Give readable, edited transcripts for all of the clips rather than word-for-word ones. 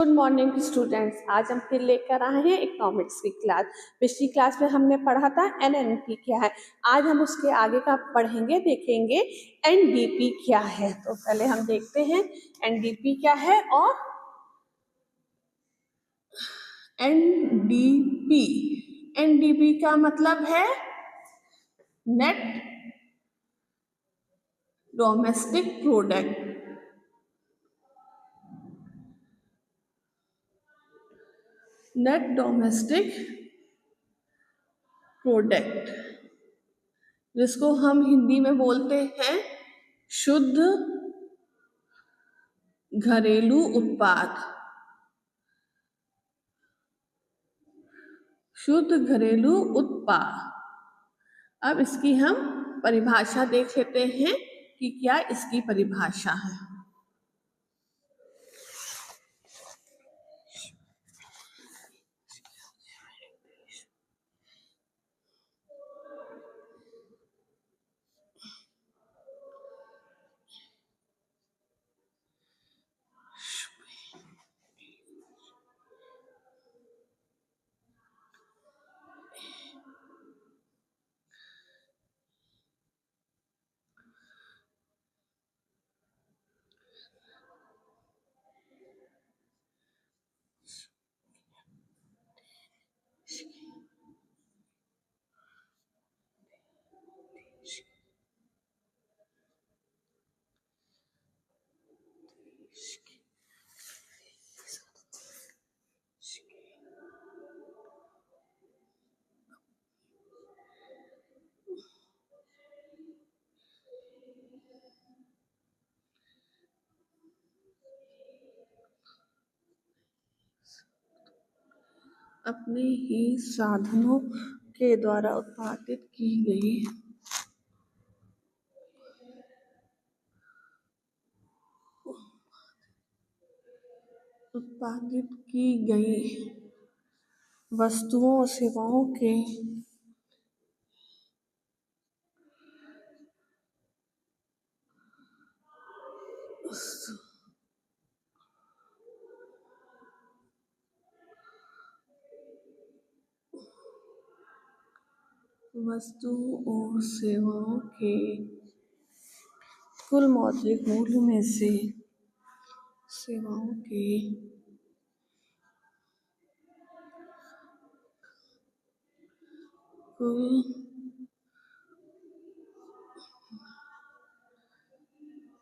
Good morning students. आज हम फिर लेकर आए हैं इकोनॉमिक्स की क्लास। पिछली क्लास में हमने पढ़ा था एनएनपी क्या है। आज हम उसके आगे का पढ़ेंगे, देखेंगे एनडीपी क्या है। तो पहले हम देखते हैं एनडीपी क्या है। और एनडीपी का मतलब है net domestic product. Net domestic product, जिसको हम हिंदी में बोलते हैं शुद्ध घरेलू उत्पाद। शुद्ध घरेलू उत्पाद। अब इसकी हम परिभाषा देख लेते हैं कि क्या इसकी परिभाषा है। अपने ही साधनों के द्वारा उत्पादित की गई वस्तुओं और सेवाओं के कुल मौद्रिक मूल्य में से सेवाओं के कुल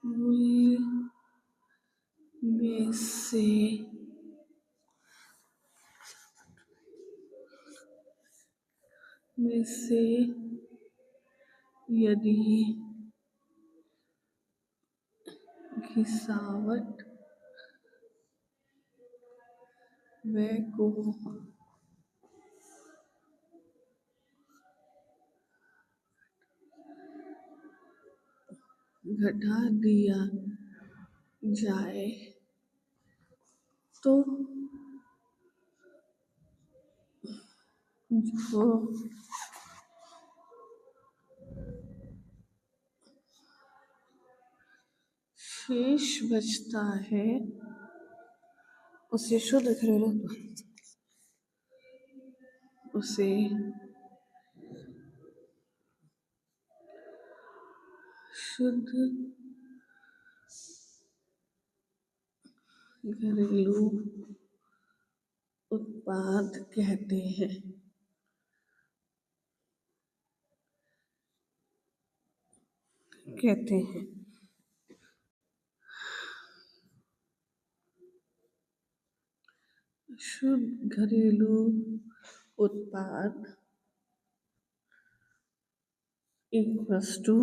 मूल्य में से यदि गिरावट व्यय को घटा दिया जाए तो जो शेष बचता है उसे शुद्ध घरेलू उत्पाद कहते हैं। शुद्ध घरेलू उत्पाद एक वस्तु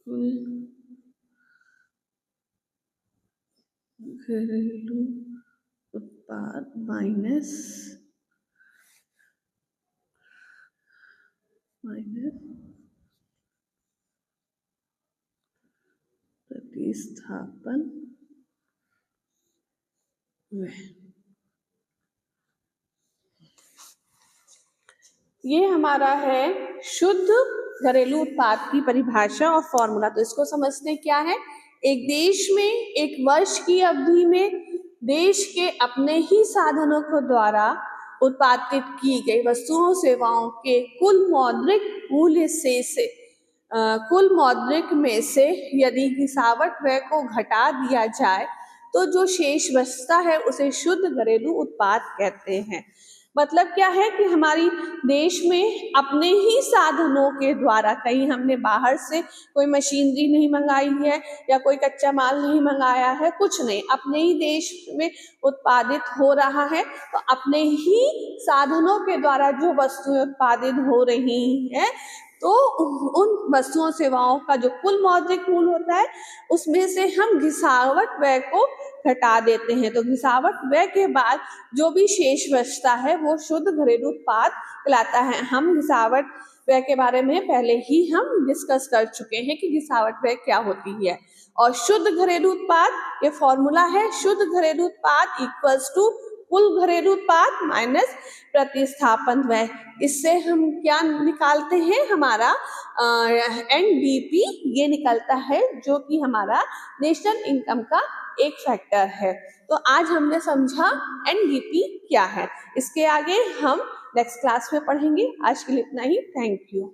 कुल घरेलू उत्पाद माइनस प्रतिस्थापन व्यय। ये हमारा है शुद्ध घरेलू उत्पाद की परिभाषा और फॉर्मूला। तो इसको समझते क्या है। एक देश में एक वर्ष की अवधि में देश के अपने ही साधनों के द्वारा उत्पादित की गई वस्तुओं सेवाओं के कुल मौद्रिक मूल्य से कुल मौद्रिक में से यदि गिरावट व्यय को घटा दिया जाए तो जो शेष बचता है उसे शुद्ध घरेलू उत्पाद कहते हैं। मतलब क्या है कि हमारी देश में अपने ही साधनों के द्वारा, कहीं हमने बाहर से कोई मशीनरी नहीं मंगाई है या कोई कच्चा माल नहीं मंगाया है, कुछ नहीं, अपने ही देश में उत्पादित हो रहा है। तो अपने ही साधनों के द्वारा जो वस्तुएं उत्पादित हो रही हैं तो उन वस्तुओं सेवाओं का जो कुल मौद्रिक मूल्य होता है उसमें से हम घिसावट व्यय को घटा देते हैं। तो घिसावट व्यय के बाद जो भी शेष बचता है वो शुद्ध घरेलू उत्पाद कहलाता है। हम घिसावट व्यय के बारे में पहले ही हम डिस्कस कर चुके हैं कि घिसावट व्यय क्या होती है। और शुद्ध घरेलू उत्पाद, ये फॉर्मूला है, शुद्ध घरेलू उत्पाद इक्वल्स टू कुल घरेलू उत्पाद माइनस प्रतिस्थापन व्यय। इससे हम क्या निकालते हैं, हमारा NDP ये निकलता है जो कि हमारा नेशनल इनकम का एक फैक्टर है। तो आज हमने समझा NDP क्या है। इसके आगे हम नेक्स्ट क्लास में पढ़ेंगे। आज के लिए इतना ही। Thank you.